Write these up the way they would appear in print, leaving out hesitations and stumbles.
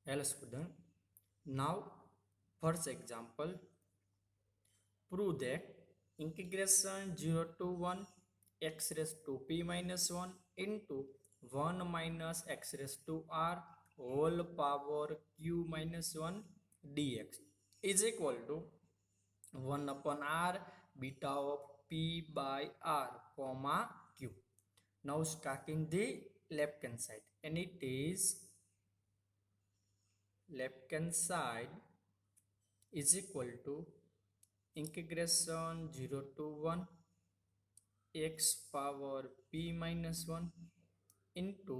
Hello student. Now first example, prove that integration 0 to 1 x raised to p minus 1 into 1 minus x raised to r whole power q minus 1 dx is equal to 1 upon r beta of p by r comma q. Now starting the left hand side, and it is left hand side is equal to integration 0 to 1 x power p minus 1 into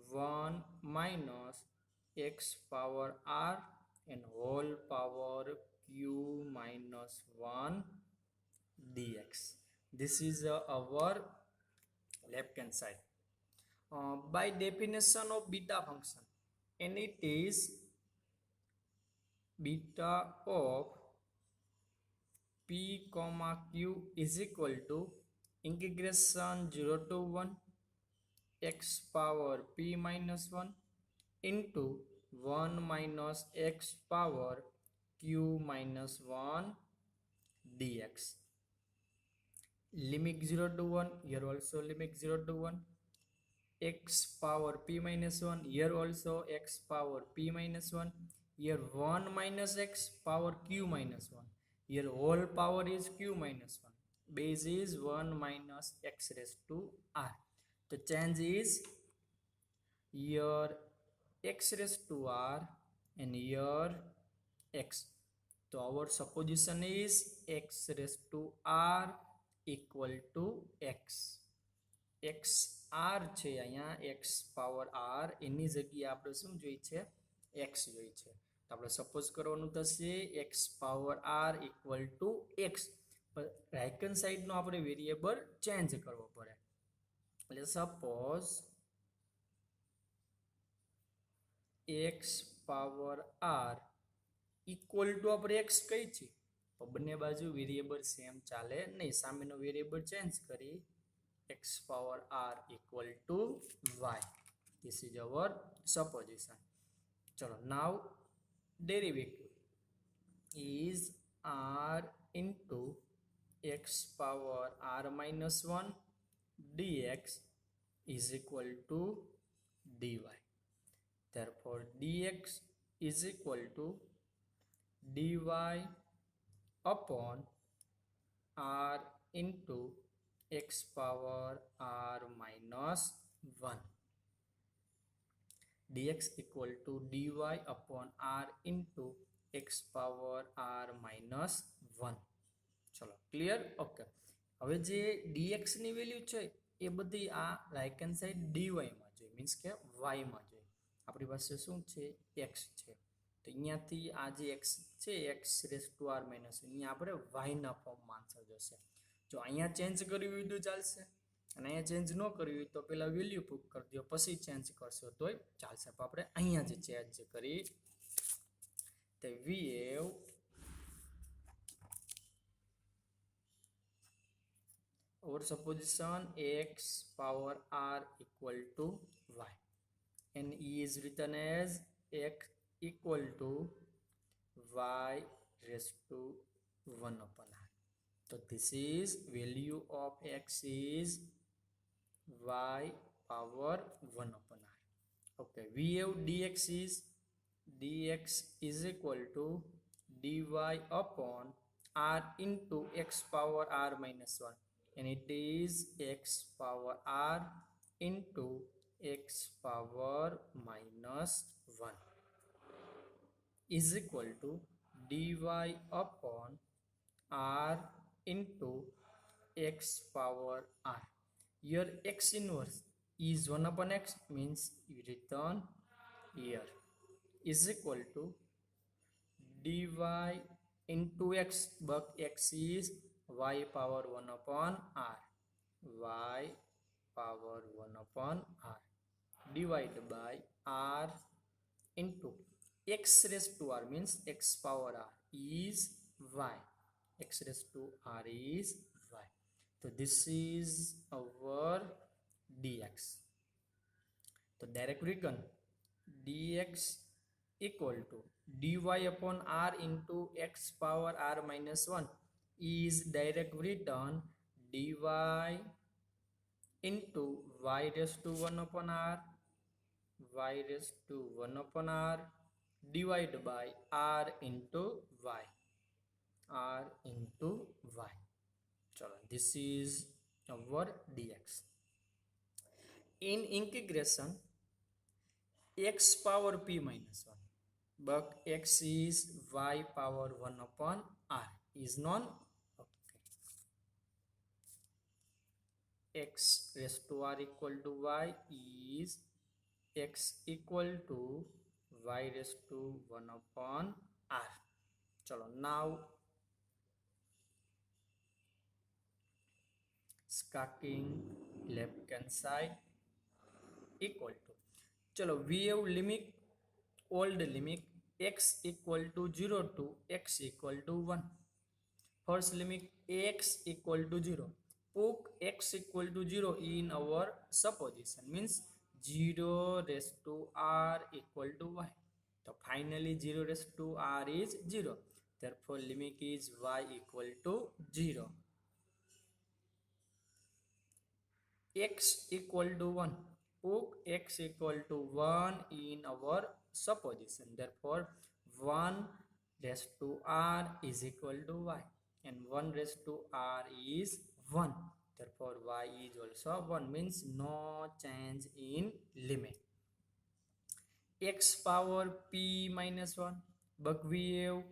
1 minus x power r and whole power q minus 1 dx. This is our left hand side. By definition of beta function, and it is beta of p comma q is equal to integration 0 to 1 x power p minus 1 into 1 minus x power q minus 1 dx. Limit 0 to 1, here also limit 0 to 1, x power p minus 1, here also x power p minus 1, here 1 minus x power q minus 1, here whole power is q minus 1, base is 1 minus x raised to r. The change is here x raised to r and here x. So our supposition is x raised to r equal to x. x r છે અહીંયા x power r એની જગ્યાએ આપણે શું જોઈ છે x જોઈ છે તો આપણે સપોઝ કરવાનું થશે x power r equal to x. Right hand સાઈડનો આપણે વેરિયેબલ ચેન્જ કરવો પડે એટલે suppose x power r equal to આપણે x કઈ છે તો બંને બાજુ વેરિયેબલ સેમ ચાલે નહીં, સામેનો વેરિયેબલ ચેન્જ કરી x power r equal to y. This is our supposition. Chalo, now derivative is r into x power r minus 1 dx is equal to dy. Therefore dx is equal to dy upon r into x power r minus 1. dx equal to dy upon r into x power r minus 1. ચલો clear? Okay, હવે જે dx ની value છે એ બધી આ right hand side dy માં જોઈએ, means કે y માં જોઈએ. આપણી પાસે શું છે x છે તો અહીંયાથી આ જે x છે x raise to r minus અહીંયા આપણે y ના ફોર્મમાં આન્સર જશે. જો અહીંયા ચેન્જ કર્યું હોય તો ચાલશે અને અહીંયા ચેન્જ ન કર્યું હોય તો પહેલા વેલ્યુ પુટ કરી દો પછી ચેન્જ કરશો તોય ચાલશે. પણ આપણે અહીંયા જે ચેન્જ કરી તો we have our supposition x power r equal to y and e is written as x equal to y raised to 1 upon r. So this is value of x is y power 1 upon r. Okay, we have dx is equal to dy upon r into x power r minus 1 and it is x power r into x power minus 1 is equal to dy upon r into x power r. Here x inverse is 1 upon x means you return here is equal to dy into x, but x is y power 1 upon r, y power 1 upon r divided by r into x raised to r means x power r is y, x raised to r is y. So this is our dx. So direct written dx equal to dy upon r into x power r minus 1 is direct written dy into y raised to 1 upon r, y raised to 1 upon r divided by r into y, r into y. Chalo, this is our dx. In integration x power p minus 1, but x is y power 1 upon r is known. Okay. X raised to r equal to y is x equal to y raised to 1 upon r. Chalo, now starting left hand side equal to, chalo, we have limit, old limit x equal to 0 to x equal to 1. First limit x equal to 0. Put x equal to 0 in our supposition, means 0 raised to r equal to y. So finally 0 raised to r is 0. Therefore limit is y equal to 0. X equal to 1. Put x equal to 1 in our supposition. Therefore 1 raised to r is equal to y, and 1 raised to r is 1. Therefore y is also 1, means no change in limit. X power p minus 1, but we have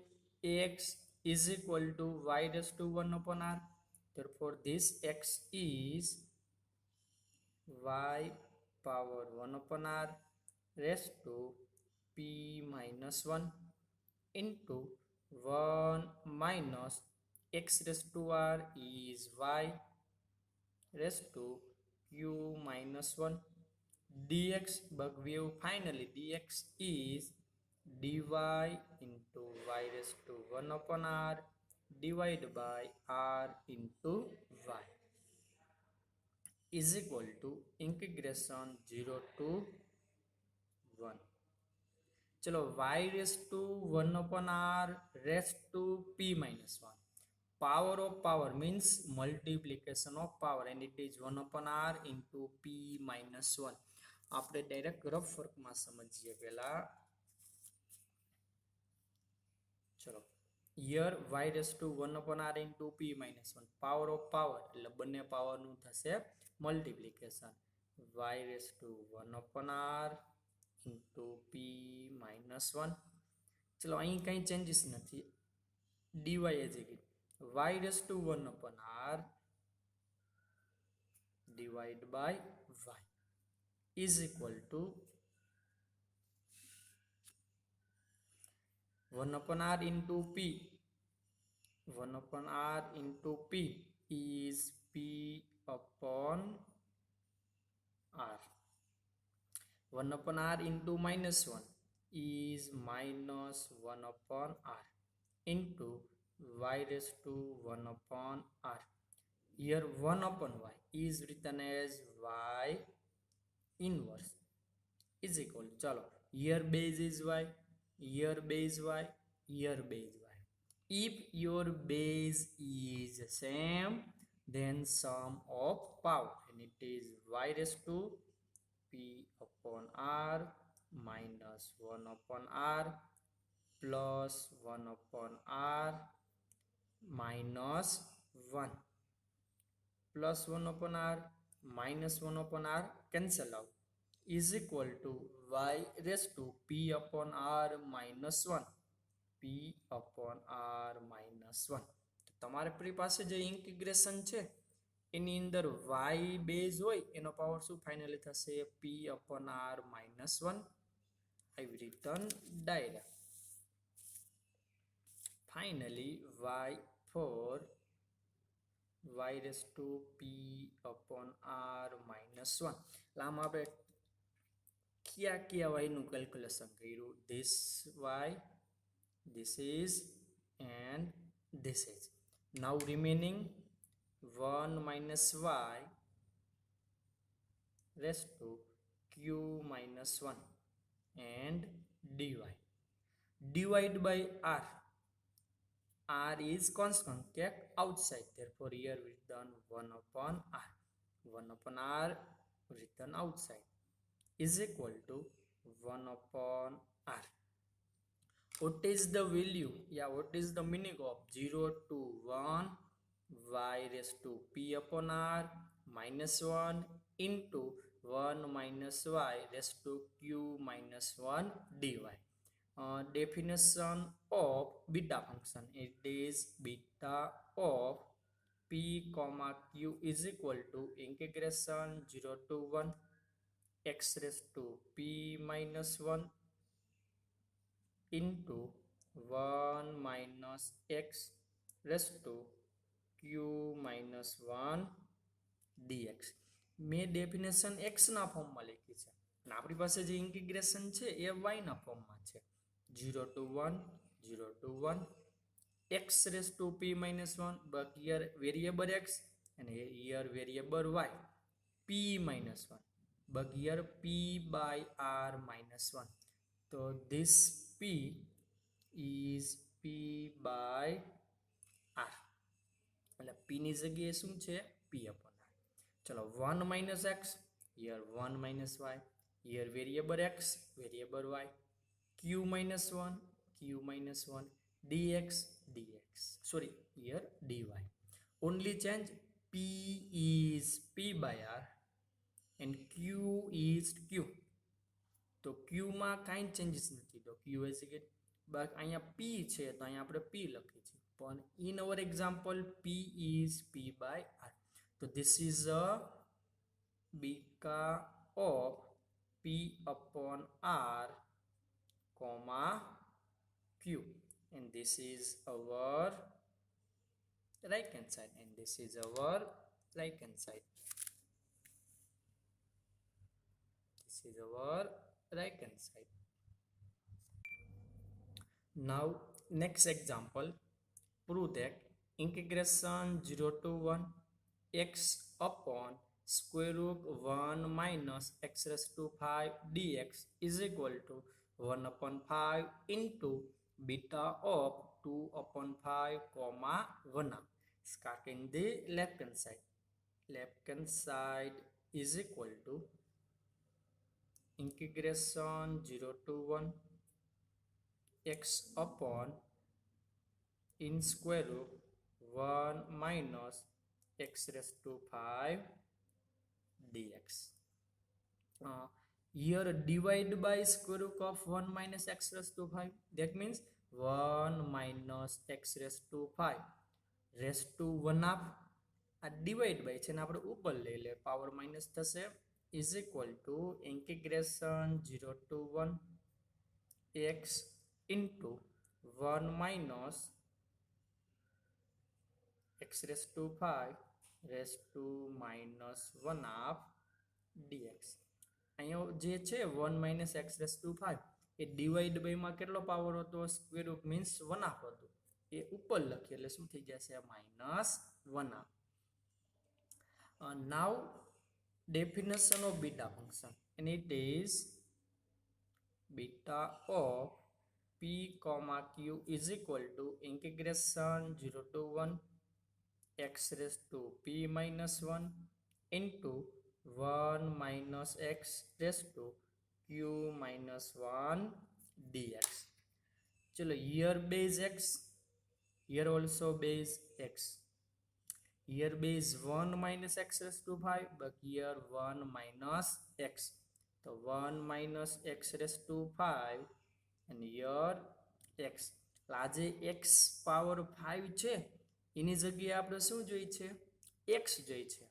x is equal to y raised to 1 upon r. Therefore this x is y power 1 upon r raised to p minus 1 into 1 minus x raised to r is y raised to q minus 1 dx, but we have finally dx is dy into y raised to 1 upon r divided by r into y is equal to integration 0 to 1. चलो y raised to 1 upon r raised to p minus 1. Power of power means multiplication of power, and it is 1 upon r into p minus 1. આપણે direct rough વર્કમાં સમજીએ પહેલા. ચલો here y raised to 1 upon r into p minus 1. Power of power એટલે બંને પાવરનું થશે multiplication. y raised to 1 upon r into p minus 1. ચલો અહીં કંઈ ચેન્જીસ નથી. dy as it, y raised to 1 upon r divided by y is equal to 1 upon r into p. 1 upon r into p is p upon r. 1 upon r into minus 1 is minus 1 upon r into y raised to 1 upon r. Here 1 upon y is written as y inverse is equal to, chalo, here base is y, here base y, here base y. If your base is same, then sum of power, and it is y raised to p upon r minus 1 upon r plus 1 upon r minus 1 plus 1 upon r minus 1 upon r cancel out is equal to y raised to p upon r minus 1, p upon r minus 1. તો તમારે આપણી પાસે જે integration છે એની અંદર y base હોય એનો power શું ફાઇનલી થશે p upon r minus 1. I've written direct. Finally y for y raised to p upon r minus 1. આમાં આપણે क्या y નું કેલ્ક્યુલેશન કર્યું. This y, this is, and this is. Now remaining 1 minus y raised to q minus 1 and dy. Divide by r. R is constant, kept outside. Therefore, here written 1 upon r. 1 upon r written outside is equal to 1 upon r. What is the value? Yeah, what is the meaning of 0 to 1 y raised to p upon r minus 1 into 1 minus y raised to q minus 1 dy. Definition of beta function. It is beta of p comma q is equal to integration 0 to 1 x raised to p minus 1 into 1 minus x raised to q minus 1 dx. મેં definition x ના ફોર્મમાં લખી છે અને આપણી પાસે જે integration છે એ y ના ફોર્મમાં છે 0 to 1 0 to 1 x raised to p minus 1 but here variable x and here variable y p minus 1 but here p by r minus 1. So this p is p by r. એટલે p ની જગ્યાએ શું છે p upon r. ચલો 1 minus x, here 1 minus y, here variable x, variable y, q minus 1, q minus 1, dx, dx. Sorry, here dy. Only change p is p by r and q is q. તો q માં કાંઈ changes નથી તો q is it but અહીંયા p છે તો અહીંયા આપણે p લખી છે પણ in our example p is p by r. તો this is a beta of p upon r comma q and this is our right hand side and this is our right hand side. This is our right hand side. Now next example, prove that integration 0 to 1 x upon square root 1 minus x raised to 5 dx is equal to 1 upon 5 into beta of 2 upon 5 comma 1. Starting the left hand side. Left hand side is equal to integration 0 to 1 x upon in square root 1 minus x raised to 5 dx. Here divide by square root of 1 minus x raised to 5. That means 1 minus x raised to 5 raised to 1 half. આ divide by છે ને આપણે ઉપર લઈ લે power minus થશે is equal to integration 0 to 1 x into 1 minus x raised to 5 raised to minus 1 half dx. અહીંયા જે છે 1 minus x raised to 5 એ ડિવાઇડ બાય માં કેટલો પાવર હતો સ્ક્વેર રૂટ મીન્સ 1 half હતો એ ઉપર લખી એટલે શું થઈ જશે minus 1 half. Now definition of beta function and it is beta of p comma q is equal to integration 0 to 1 x raised to p minus 1 into 1 minus x raised to q minus 1 dx. चलो here base x, here also base x. Here base 1 minus x raised to 5 but here 1 minus x. So 1 minus x raised to 5 and here x. આજે x power 5 છે એની જગ્યાએ આપણે શું જોઈ છે x જોઈ છે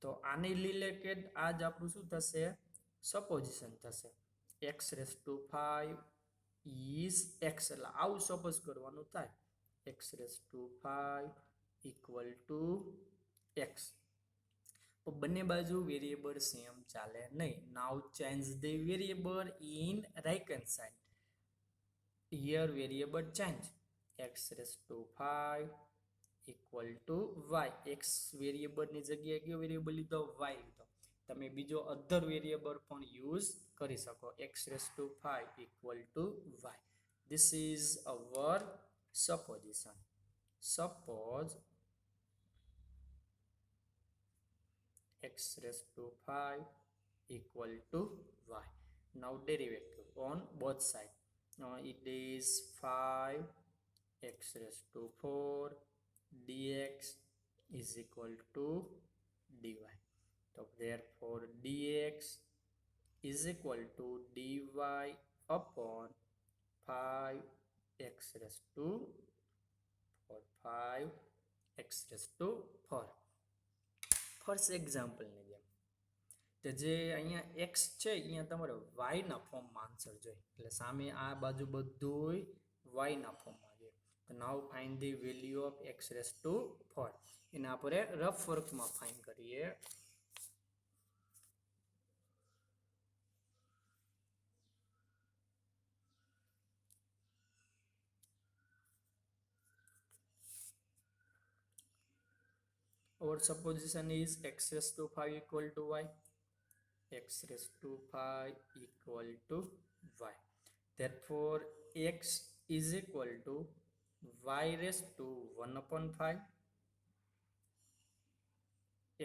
તો આની રિલેટેડ આજ આપણું શું થશે સપોઝિશન થશે x raised to 5 is x એટલે આવું સપોઝ કરવાનું થાય x raised to 5 equal to x. તો બંને બાજુ વેરિયેબલ સેમ ચાલે નહીં. Now change the variable in right hand side. Here variable change x raised to 5 equal to y. x variable ની જગ્યાએ કયો વેરિયેબલ લીધો y લીધો. તમે બીજો અધર વેરિયેબલ પણ યુઝ કરી શકો x raised to 5 equal to y. this is our supposition. Suppose x raised to 5 equal to y. Now derivative on both sides. Now it is 5 x raised to 4 dx is equal to dy. So therefore dx is equal to dy upon 5 x raised to 4, 5 x raised to 4. First એક્ઝામ્પલની જેમ તો જે અહીંયા x છે અહીંયા તમારે y ના ફોર્મમાં answer જોઈએ, એટલે સામે આ બાજુ બધું y ના ફોર્મમાં જોઈએ. તો now find the value of x raise to 4. એને આપણે રફ વર્કમાં ફાઇન્ડ કરીએ. Our supposition is x raised to 5 equal to y. X raised to 5 equal to y. Therefore, x is equal to y raised to 1 upon 5.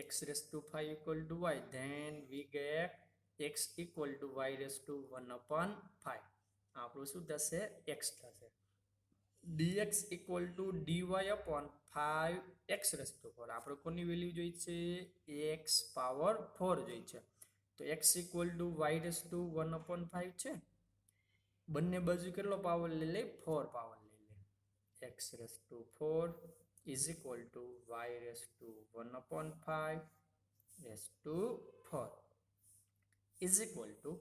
X raised to 5 equal to y. Then we get x equal to y raised to 1 upon 5. આપણું શું થશે? x થશે. dx equal to dy upon 5 x raised to 4. આપણે કોની value જોઈ છે? x power 4 જોઈ છે. તો x equal to y raised to 1 upon 5 છે. બંને બાજુ કેટલો પાવર લઈ લે? 4 પાવર લઈ લે. x raised to 4 is equal to y raised to 1 upon 5 raised to 4 is equal to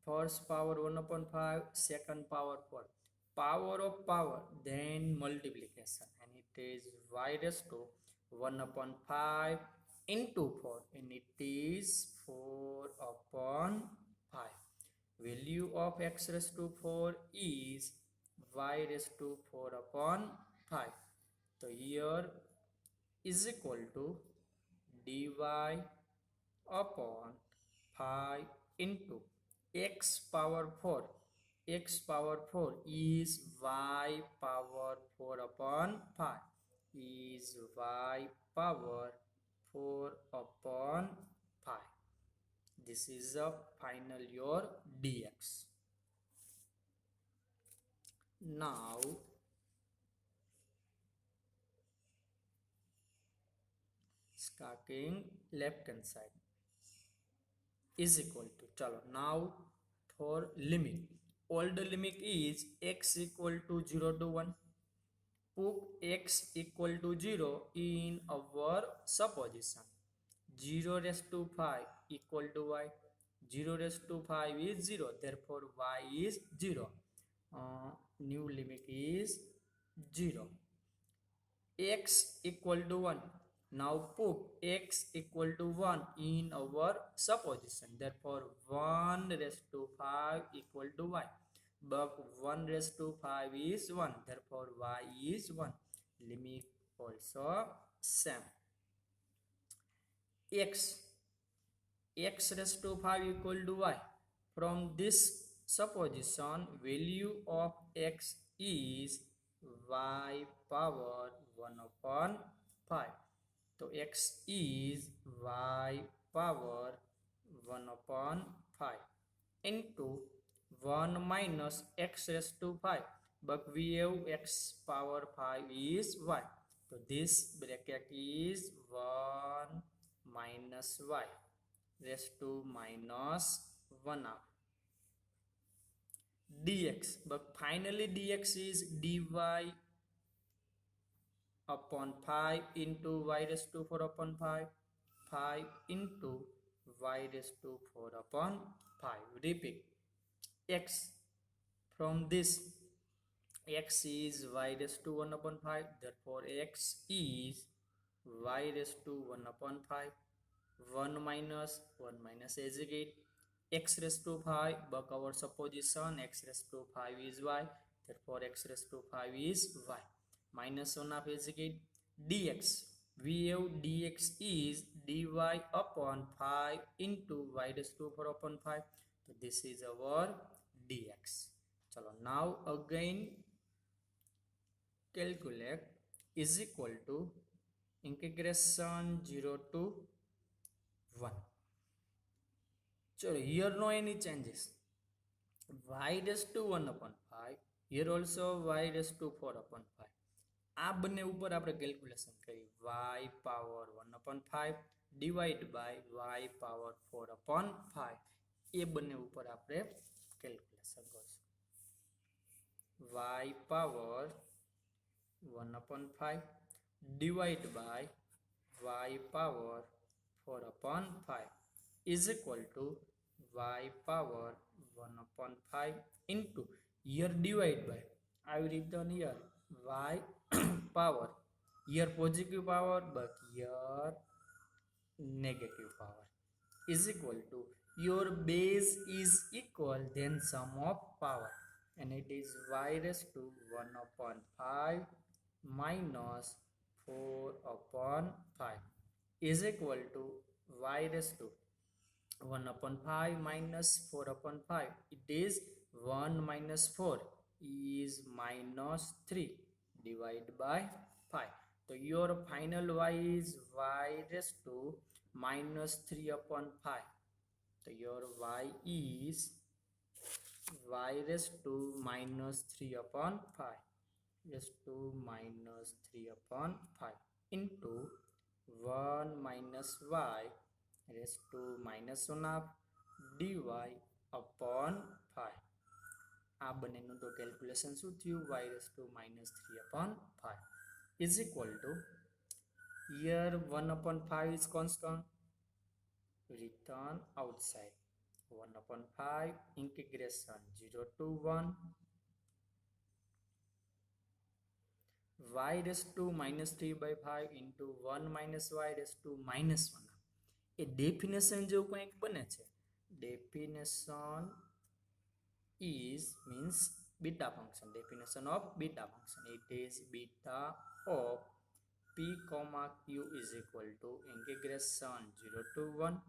first power 1 upon 5, second power 4. Power of power, then multiplication, and it is y raised to 1 upon 5 into 4, and it is 4 upon 5. Value of x raised to 4 is y raised to 4 upon 5. So here is equal to dy upon 5 into x power 4. X power 4 is y power 4 upon 5 is y power 4 upon 5. This is a final your dx. Now starting left hand side is equal to, chalo now for limit. Old limit is x equal to 0 to 1. Put x equal to 0 in our supposition. 0 raised to 5 equal to y. 0 raised to 5 is 0. Therefore, y is 0. New limit is 0. X equal to 1. Now put x equal to 1 in our supposition. Therefore, 1 raised to 5 equal to y. But 1 raised to 5 is 1. Therefore, y is 1. Limit also same. X raised to 5 equal to y. From this supposition, value of x is y power 1 upon 5. So x is y power 1 upon 5 into 1 minus x raised to 5. But we have x power 5 is y. So this bracket is 1 minus y raised to minus 1 half dx. But finally dx is dy upon 5 into y raised to 4 upon 5. 5 into y raised to 4 upon 5. Repeat. X from this, x is y raised to 1 upon 5. Therefore, x is y raised to 1 upon 5. 1 minus as you get x raised to 5. But our supposition x raised to 5 is y. Therefore, x raised to 5 is y. Minus 1 of as you get dx. We have dx is dy upon 5 into y raised to 4 upon 5. So this is our dx. Chalo, now again calculate is equal to integration 0 to 1. So here no any changes. Y raised to 1 upon 5. Here also y raised to 4 upon 5. આ બંને ઉપર આપણે calculation કરી y power 1 upon 5 divide by y power 4 upon 5 એ બંને ઉપર આપણે calculation કરશું y power 1 upon 5 divide by y power 4 upon 5 is equal to y power 1 upon 5 into here divide by I have written here y power here positive power but here negative power is equal to your base is equal then sum of power and it is y raised to 1 upon 5 minus 4 upon 5 is equal to y raised to 1 upon 5 minus 4 upon 5. It is 1 minus 4 is minus 3 divided by 5. So your final y is y raised to minus 3 upon 5. So your y is y raised to minus 3 upon 5 raised to minus 3 upon 5 into 1 minus y raised to minus 1 half dy upon 5. આ બંનેનું તો calculation શું થયું y raised to minus 3 upon 5 is equal to here 1 upon 5 is constant written outside 1 upon 5 integration 0 to 1 y raised to minus 3 by 5 into 1 minus y raised to minus 1 A definition જેવું કંઈક બને છે definition is means beta function definition of beta function it is beta of p comma q is equal to integration 0 to 1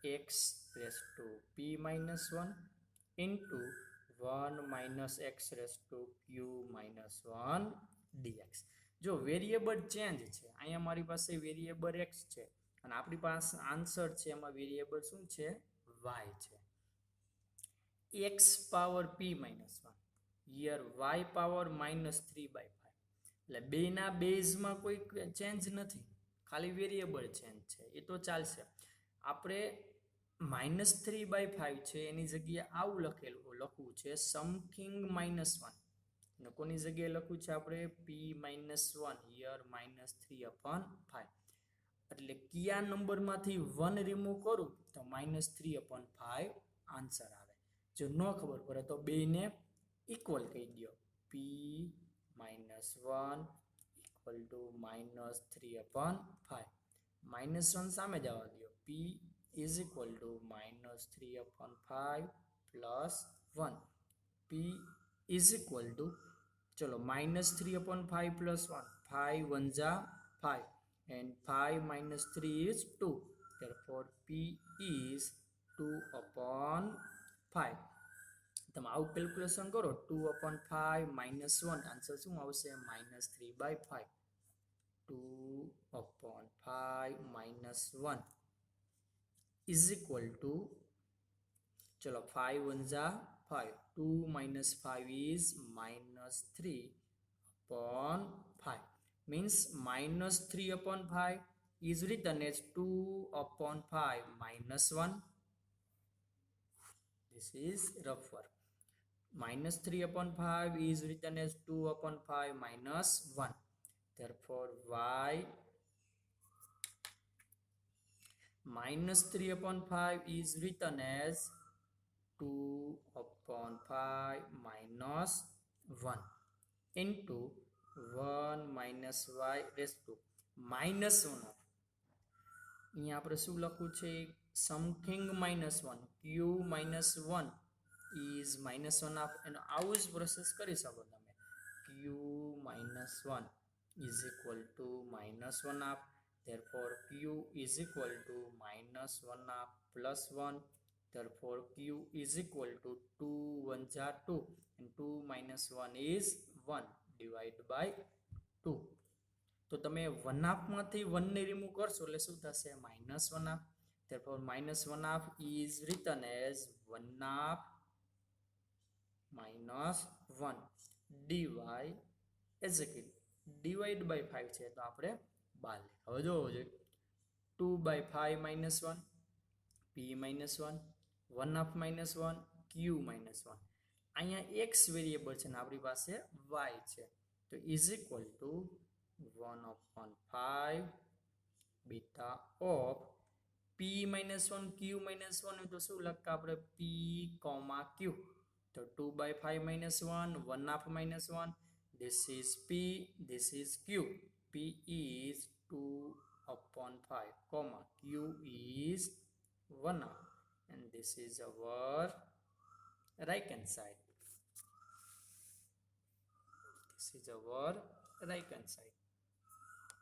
x raised to p minus 1 into 1 minus x raised to q minus 1 dx જો variable change છે અહીંયા મારી પાસે variable x છે અને આપણી પાસે answer છે એમાં વેરિયેબલ શું છે y છે x power p minus 1 here y power minus 3 by 5 એટલે બેના બેઝમાં કોઈ ચેન્જ નથી ખાલી વેરિયેબલ ચેન્જ છે એ તો ચાલશે આપણે -3 by 5 છે એની જગ્યાએ આવું લખવું છે સમથિંગ -1 અને કોની જગ્યાએ લખવું છે આપણે p -1 હિયર -3 upon 5 એટલે કયા નંબરમાંથી 1 રિમૂવ કરું તો -3 upon 5 આન્સર આવે જો ન ખબર પડે તો બેને ઇક્વલ કહી દો p -1 ઇક્વલ ટુ -3 upon 5 -1 સામે જવા દો p is equal to -3 upon 5 plus 1 p is equal to चलो -3 upon 5 plus 1 5 1 जा 5 and 5 minus 3 is 2 therefore p is 2 upon 5 તમે આવું કેલ્ક્યુલેશન કરો 2 upon 5 minus 1 આન્સર શું આવશે -3 by 5 2 upon 5 minus 1 is equal to चलो 5 1 जा 5 2 minus 5 is -3 upon 5 means -3 upon 5 is written as 2 upon 5 minus 1 this is rough work -3 upon 5 is written as 2 upon 5 minus 1 therefore y -3 upon 5 is written as 2 upon 5 minus 1 into 1 minus y raised to minus 1 અહીંયા આપણે શું લખવું છે something -1 q -1 is -1 half એનો આવું જ process કરી શકો તમે q -1 is equal to -1 half therefore q is equal to -1 half plus 1 therefore q is equal to 2 1 जा 2 and 2 minus 1 is 1 divided by 2. તો તમે 1 half માંથી 1 ને રિમૂવ કરશો એટલે શું થશે -1 half. therefore -1 half is written as 1 half minus 1 dy as a kid divide by 5 છે તો આપણે 12. હવે જોવો જોઈએ 2 by 5 minus 1 p minus 1 1 half minus 1 q minus 1. અહીંયા x વેરિયેબલ છે ને આપણી પાસે y છે તો is equal to 1/5 beta of p minus 1 q minus 1 તો શું લખતા આપણે p, q. તો 2 by 5 minus 1 1 half minus 1 this is p, this is q. p is 2/5 comma q is 1 half and this is our right hand side. This is our right hand side.